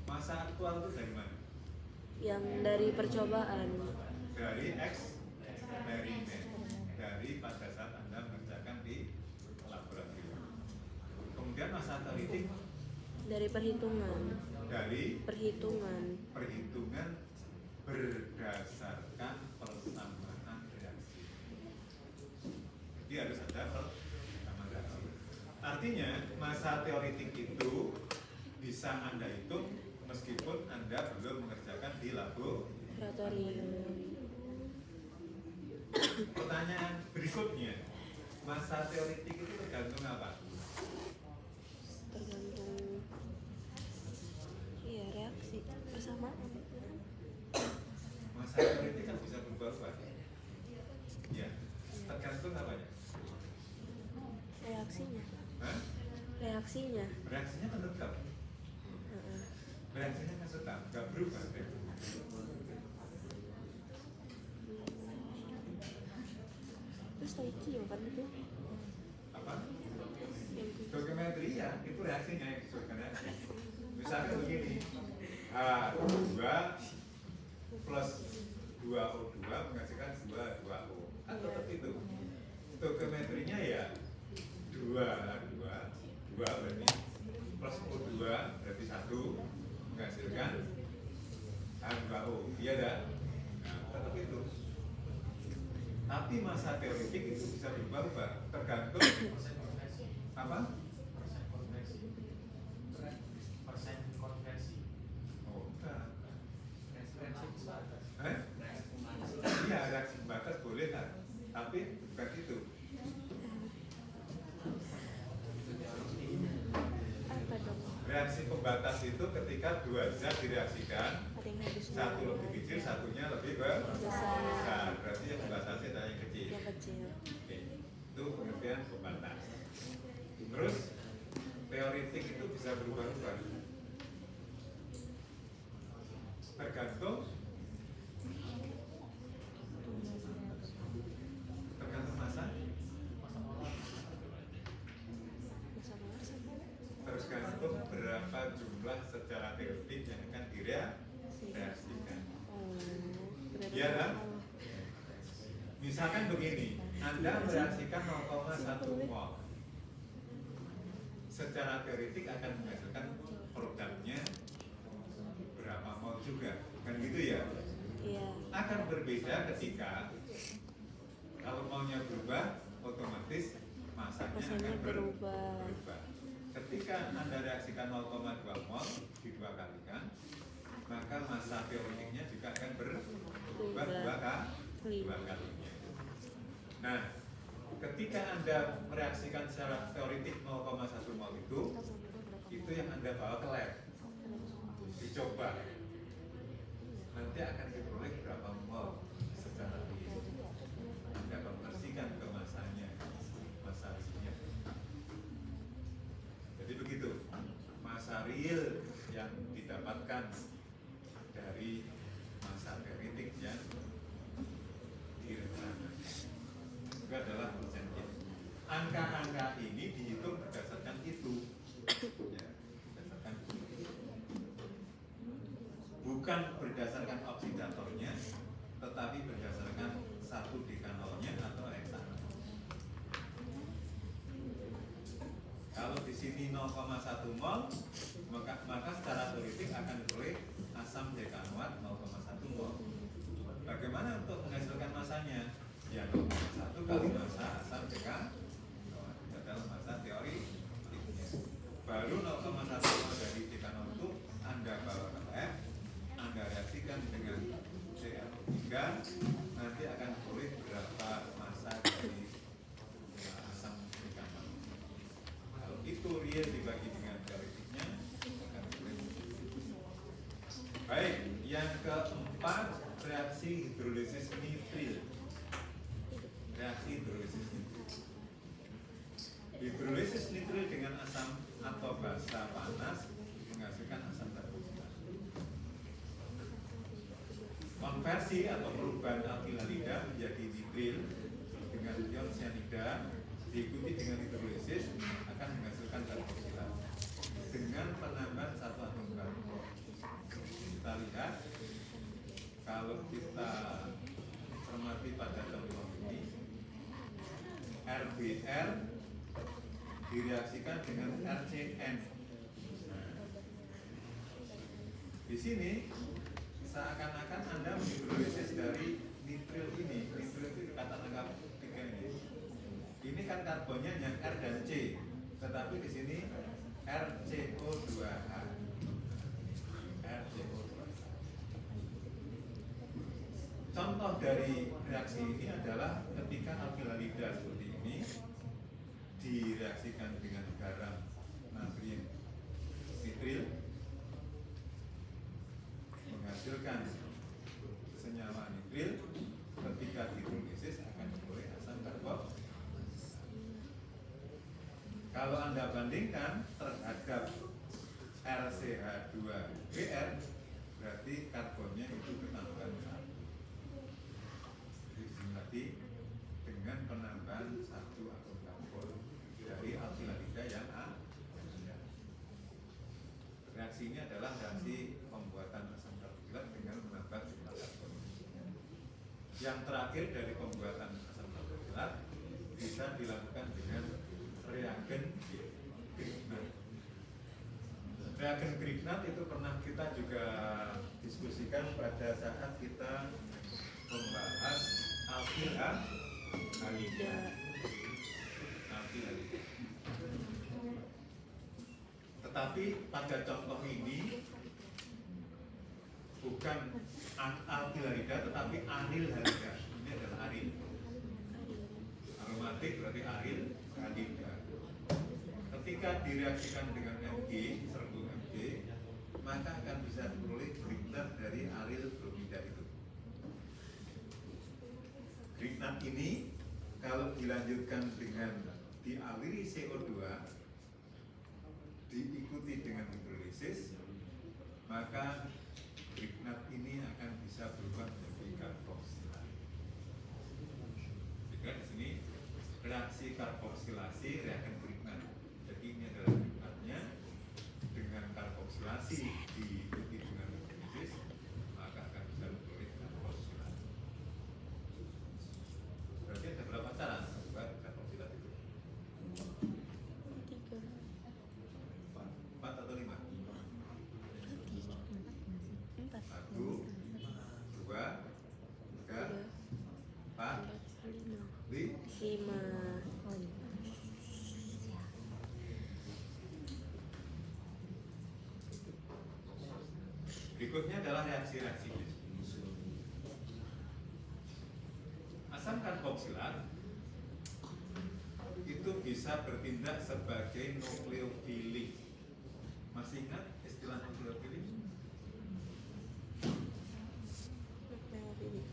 masa aktual itu dari mana? Yang dari percobaan. Dari eksperimen, dari pada saat Anda mengerjakan di laboratorium. Kemudian masa teoretik Dari perhitungan. dari Perhitungan. perhitungan berdasarkan persamaan reaksi. Jadi harus ada persamaan reaksi. Artinya masa teoretik itu bisa Anda hitung meskipun Anda belum mengerjakan di Laboratorium. Pertanyaan berikutnya, masa teoretik itu tergantung apa? Tergantung iya reaksi persamaan. Masa teoretik kan bisa berubah-ubah. Ya, tergantung apanya? Reaksinya. Hah? Reaksinya. Reaksinya kan tetap. Heeh. Reaksinya kan tetap, nggak berubah. Terus Taikyo kan itu Apa? yang Stoikiometri ya, itu reaksinya yang disebutkan reaksi. Misalnya begini, H2 plus 2O2 menghasilkan 2O. Kan tetap itu. Stoikiometrinya ya 2 berarti plus O2 berarti 1 menghasilkan H2O. Iya dah? Nah, tetap itu. Tapi masa teoretik itu bisa berubah-ubah tergantung apa? Persen konversi. Oh, enggak. Reaksi Iya, reaksi pembatas boleh kan? Tapi bukan itu. apa dong? Reaksi pembatas itu ketika dua zat direaksikan, Ada yang habis satu lebih kecil, satunya lebih besar. Berarti yang pembatasnya adalah yang kecil. yang kecil. Oke. Itu pengertian pembatas. Terus teoretik itu bisa berubah-ubah. Tergantung masa, terus gantung berapa jumlah secara teoretik yang akan direaksikan. Iya kan? Misalkan begini, Anda mereaksikan 0,1 mol secara teoretik akan menghasilkan produknya berapa mol juga, kan gitu ya. Iya. Akan berbeda ketika kalau maunya berubah, otomatis masanya Masanya akan berubah. berubah. Ketika Anda reaksikan 0,2 mol didua kalikan, maka massa teoretiknya juga akan berubah dua kalinya. Nah, ketika Anda mereaksikan secara teoretik 0,1 mol itu yang Anda bawa ke lab, dicoba, nanti akan diperoleh berapa mol secara real. Anda konversikan ke masanya, massa realnya. Jadi begitu, massa real yang didapatkan dari massa teoretik yang direncanakan itu adalah persennya. Angka-angka ini dihitung berdasarkan itu, ya, berdasarkan itu. Bukan berdasarkan oksidatornya, tetapi berdasarkan 1 dekanolnya atau heksanol. Kalau di sini 0,1 mol, maka secara teoretik akan diperoleh asam dekanoat 0,1 mol. Bagaimana untuk menghasilkan masanya? Ya 0,1 kali massa asam dekanoat. Itu adalah massa teoretiknya. Baru 0,1 mol dari dekanol itu Anda bawa ke lab, Anda reaksikan dengan CR3, nanti akan diperoleh berapa massa dari asam dekanoat. Kalau itu real dibagi dengan teoretiknya akan diperoleh. Baik, yang keempat, reaksi hidrolisis nitril. Reaksi hidrolisis nitril. Hidrolisis nitril dengan asam atau basa panas menghasilkan asam karboksilat. Konversi atau perubahan alkilalida menjadi nitril dengan ion cyanida diikuti dengan hidrolisis akan menghasilkan karboksilat dengan penambahan 1 atom karbon. Kita lihat, kalau kita cermati pada contoh ini, RBR direaksikan dengan RCN. Di sini seakan-akan Anda menghidrolisis dari nitril ini. Nitril itu kata anggap 3 ini. Ini kan karbonnya yang R dan C, tetapi di sini RCO2H. RCO2H. Contoh dari reaksi ini adalah ketika alkilalida seperti ini direaksikan dengan garam natrium nitril menghasilkan senyawa nitril. Ketika hidrolisis akan diperoleh asam karboksilat. Kalau Anda bandingkan terhadap RCH2Br, berarti karbonnya itu penambahan 1. Jadi tadi dengan penambahan 1 atom karbon dari alkilalida yang A. Reaksi ini adalah reaksi pembuatan asam karboksilat dengan menambah jumlah karbon. Yang terakhir dari pembuatan asam karboksilat bisa dilakukan dengan reagen Grignard. Reagen Grignard itu pernah kita juga diskusikan pada saat kita membahas alkilalida. Tetapi pada contoh ini bukan alkilalida tetapi aril halida. Ini adalah aril. Aromatik berarti aril halida. Ketika direaksikan dengan Mg, serbu Mg, maka akan bisa diperoleh Grignard dari aril bromida itu. Grignard ini kalau dilanjutkan dengan dialiri CO2 diikuti dengan hidrolisis, maka Grignard ini akan bisa berubah menjadi karboksilasi. Jika di sini reaksi karboksilasi reagen Grignard. Jadi ini adalah Grignardnya dengan karboksilasi diikuti dengan hidrolisis, maka akan bisa memperoleh karboksilasi. Berarti ada berapa cara membuat karboksilat itu? 3. Berikutnya adalah reaksi-reaksi. Asam karboksilat itu bisa bertindak sebagai nukleofilik. Masih ingat istilah nukleofilik? Nukleofilik.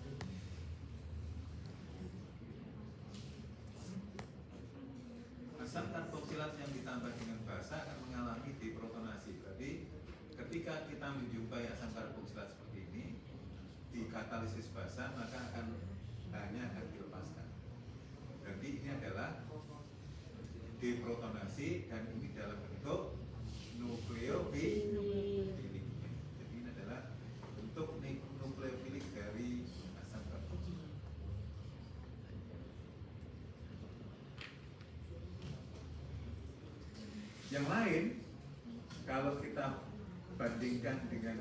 Asam karboksilat yang ditambah dengan basa akan mengalami deprotonasi. Berarti ketika kita menjumpai asam karboksilat seperti ini di katalisis basa, maka bahannya akan dilepaskan. Berarti ini adalah deprotonasi dan ini dalam bentuk nukleofilik. Jadi ini adalah bentuk nukleofilik dari asam karboksilat. Yang lain, kalau kita bandingkan dengan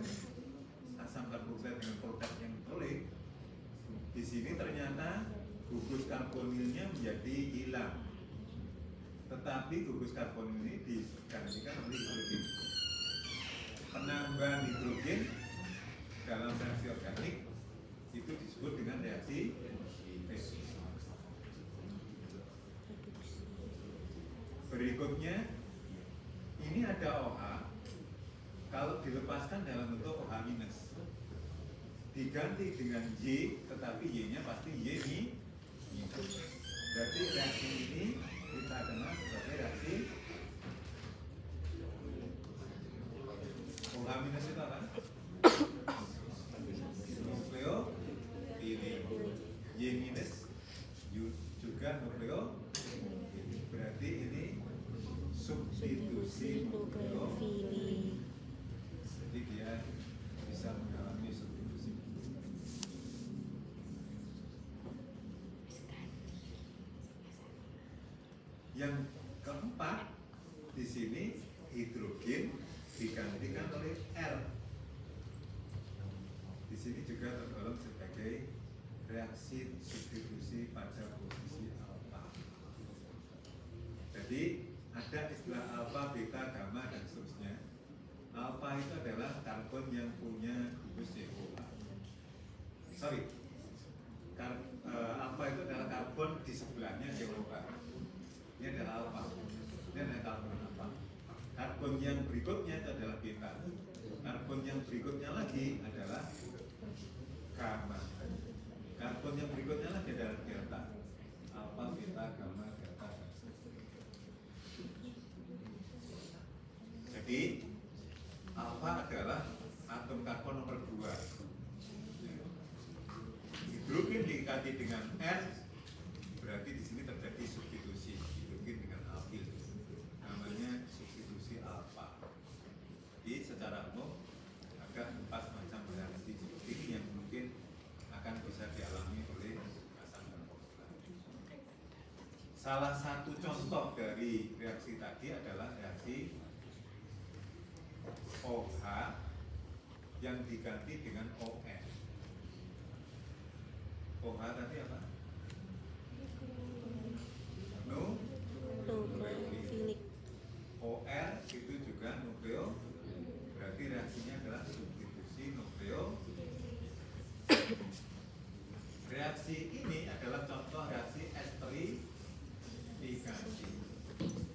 asam karboksilat dengan produk yang oleh, di sini ternyata gugus karbonilnya menjadi hilang, tetapi gugus karbonil ini digantikan oleh hidrogen. Penambahan hidrogen dalam reaksi organik itu disebut dengan reaksi reduksi. Berikutnya, ini ada OH. Kalau dilepaskan dalam bentuk OH- diganti dengan Y, tetapi Y-nya pasti Y minus. Berarti reaksi ini kita kenal sebagai reaksi OH- itu apa? Nukleofilik. Y minus juga nukleofilik. Berarti ini substitusi nukleofilik. Jadi dia bisa mengalami substitusi. Yang keempat, di sini hidrogen digantikan oleh R. Di sini juga tergolong sebagai reaksi substitusi pada posisi alfa. Jadi ada istilah alfa, beta, gamma dan seterusnya. Alfa itu adalah karbon yang punya gugus COH. Alfa itu adalah karbon di sebelahnya COH. Ini adalah alfa. Ini adalah karbon alfa. Karbon yang berikutnya itu adalah beta. Karbon yang berikutnya lagi adalah gamma. Karbon yang berikutnya lagi adalah delta. Alfa, beta, gamma, delta. Jadi alfa adalah atom karbon nomor 2. Hidrogen diganti dengan R, berarti di sini terjadi substitusi hidrogen dengan alkil. Namanya substitusi alfa. Jadi secara umum ada 4 macam reaksi seperti ini yang mungkin akan bisa dialami oleh asam karboksilat. Salah satu contoh dari reaksi tadi adalah reaksi OH yang diganti dengan ON. OH tadi apa? Nukleofilik. OR itu juga nukleo, berarti reaksinya adalah substitusi nukleo. Reaksi ini adalah contoh reaksi esterifikasi.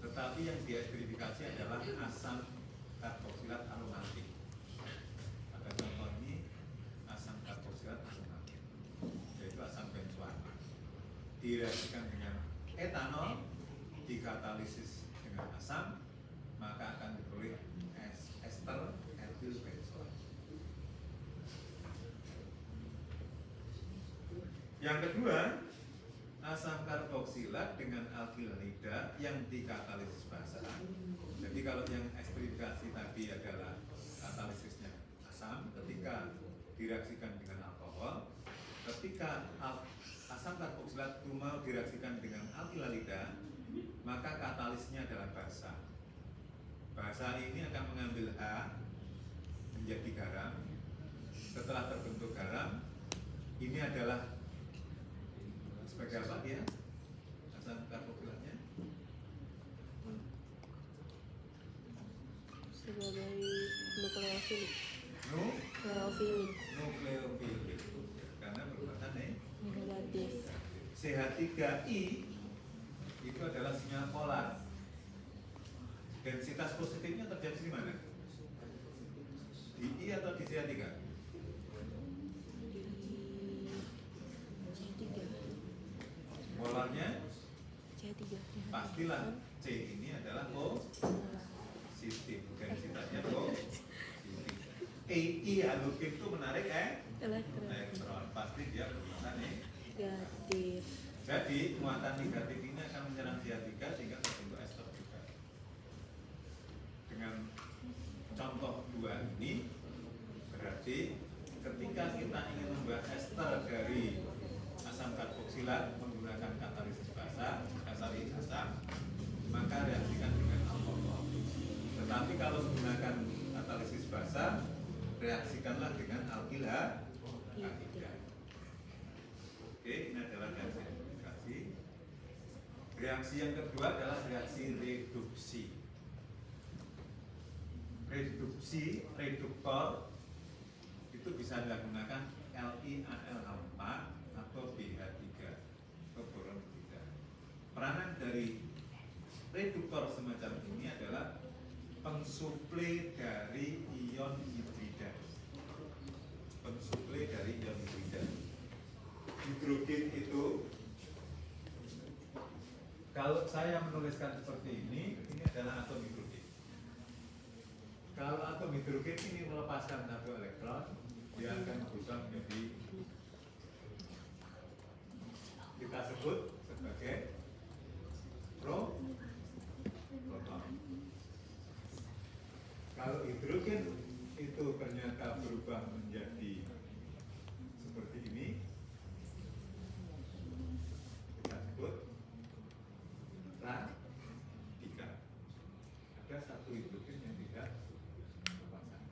Tetapi yang diesterifikasi adalah asam karboksilat aromatik. Pada contoh ini asam karboksilat aromatik, yaitu asam benzoat. Direaksikan dengan etanol, dikatalisis dengan asam, maka akan diperoleh ester etil benzoat. Yang kedua, asam karboksilat dengan alkilida yang dikatalisis basa. Jadi kalau yang esterifikasi tadi adalah katalisisnya asam, ketika direaksikan dengan alkohol, ketika asam karboksilat itu mau direaksikan dengan alkilalida, maka katalisnya adalah basa. Basa ini akan mengambil H menjadi garam. Setelah terbentuk garam, ini adalah sebagai apa dia? Asam karboksilatnya Sebagai nukleofilik. nukleofilik. nukleofilik. nukleofilik karena merupakan Negatif. CH3I itu adalah sinyal polar. Densitas positifnya terjadi di mana? Di I atau di CH3? Di C3. Polarnya C3. pastilah C ini adalah positif, densitasnya positif. I halogen itu menarik elektron, pasti dia bermuatan Negatif. Jadi muatan negatif ini akan menyerang CH3 sehingga terbentuk ester juga. Dengan contoh 2 ini berarti ketika kita ingin membuat ester dari asam karboksilat menggunakan katalisis basa, maka reaksikan dengan alkohol. Tetapi kalau menggunakan katalisis basa, reaksikanlah dengan alkil H3. Oke, ini adalah reaksi edukasi. Reaksi yang kedua adalah reaksi reduksi. Reduktor itu bisa dilakukan LiAl4 atau BH3 atau boron 3. Peranan dari reduktor semacam ini adalah pensuplai dari ion hidrida. Pensuplai dari ion hidrida. Hidrogen itu kalau saya menuliskan seperti ini adalah atom hidrogen. Kalau atom hidrogen ini melepaskan satu elektron, dia akan berubah menjadi kita sebut sebagai proton. Kalau hidrogen itu ternyata berubah menjadi seperti ini, kita sebut radikal. Ada satu hidrogen yang tidak berpasangan.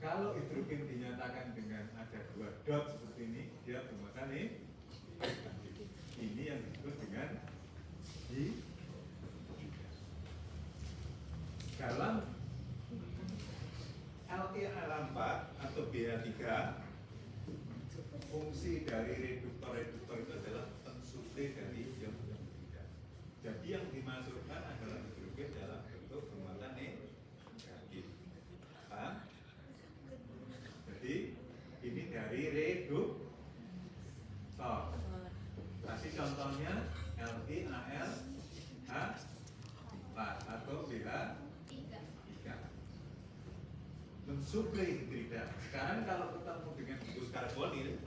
Kalau hidrogen dinyatakan dengan ada 2 dot seperti ini, dia bermuatan ini yang disebut dengan dalam LiAl4 atau BH3, fungsi dari reduktor itu adalah pensuplai dari ion hidrogen. Jadi yang dimasukkan adalah hidrogen dalam bentuk bermuatan negatif. Paham? Jadi ini dari reduktor. Kasih contohnya LiAlH4 atau BH3. Mensuplai hidrida. Sekarang kalau ketemu dengan gugus karbonil,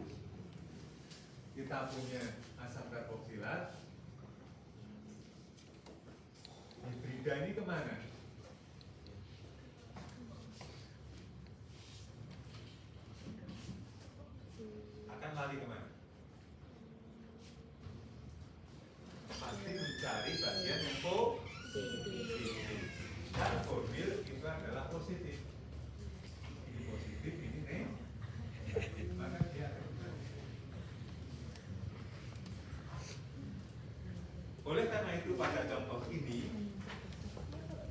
kita punya asam karboksilat, hidrida ini kemana? Akan lari kemana? Pasti mencari bagian yang positif. Karbonil itu adalah positif. Ini positif, ini negatif. Maka dia akan mencari. Oleh karena itu pada contoh ini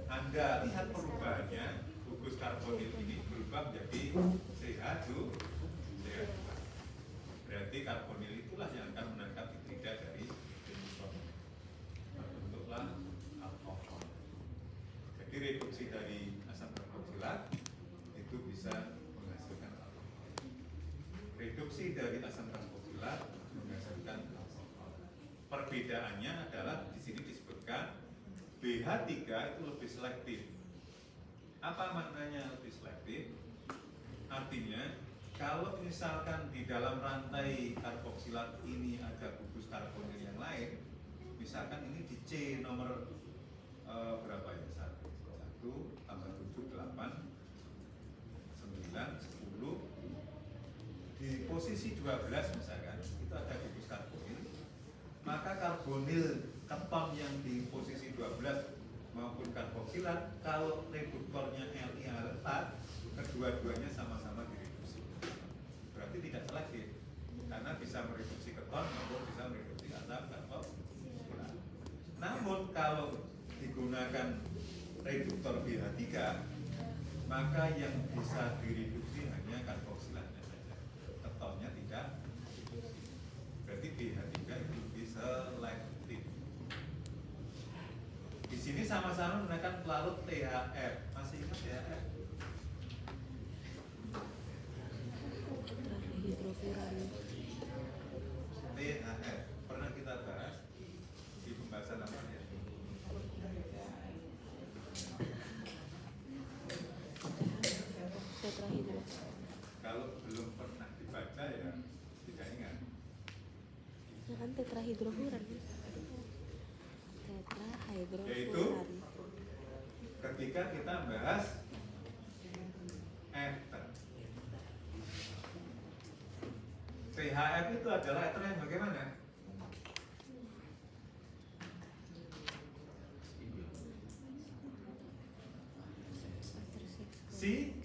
Anda lihat perubahannya, gugus karbonil ini berubah menjadi CH2. Berarti karbonil itulah yang akan menangkap hidrida dari terbentuklah alkohol. Jadi reduksi dari asam karboksilat itu bisa menghasilkan alkohol. Reduksi dari asam karboksilat menghasilkan alkohol. Perbedaannya adalah di sini disebutkan BH3 itu lebih selektif. Apa maknanya lebih selektif? Artinya kalau misalkan di dalam rantai karboksilat ini ada gugus karbonil yang lain, misalkan ini di C nomor berapa ya? 1 tambah 7, 8, 9, 10. Di posisi 12 misalkan itu ada gugus karbonil, maka karbonil keton yang di posisi 12 maupun karboksilat, kalau reduktornya LiAl4, kedua-duanya sama-sama direduksi. Berarti tidak selektif, karena bisa mereduksi keton maupun bisa mereduksi asam karboksilat. Namun kalau digunakan reduktor BH3, maka yang bisa direduksi hanya karboksilatnya saja, ketonnya tidak direduksi. Berarti pH 3 itu lebih selektif. Di sini sama-sama menggunakan pelarut THF. Masih ingat THF? Tetrahydrofuran. THF pernah kita bahas di pembahasan apa ya? Tetrahydro. Kalau belum pernah dibaca ya tidak ingat. Ya kan tetrahydrofuran. Yaitu Tetrahydrofuran. ketika kita bahas ether. THF itu adalah ether yang bagaimana?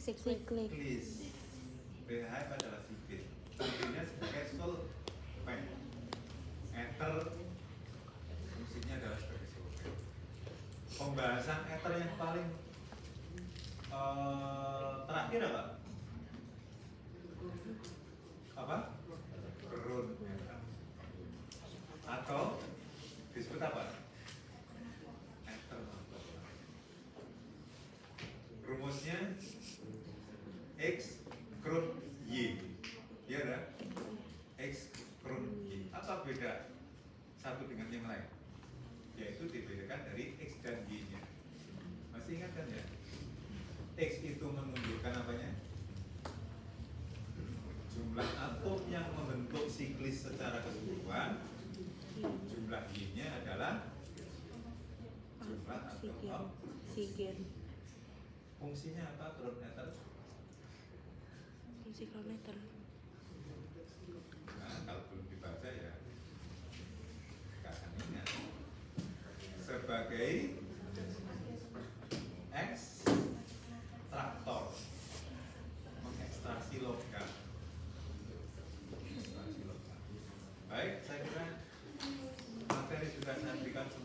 Siklik. Siklis. THF adalah siklis. Fungsinya sebagai solvent. Ether fungsinya adalah sebagai solvent. Pembahasan ether yang paling terakhir apa? Apa? Ground ether. Atau disebut apa? Ether. Rumusnya X kurung Y, ya kan? X kurung Y. Apa beda satu dengan yang lain? Yaitu dibedakan dari X dan Y-nya. Masih ingat kan ya? X itu menunjukkan apanya? Jumlah atom yang membentuk siklis secara keseluruhan. Jumlah Y-nya adalah jumlah atom Oksigen. Fungsinya apa ground ether? Fungsi kronometer. Nah, kalau belum dibaca ya nggak akan ingat. Sebagai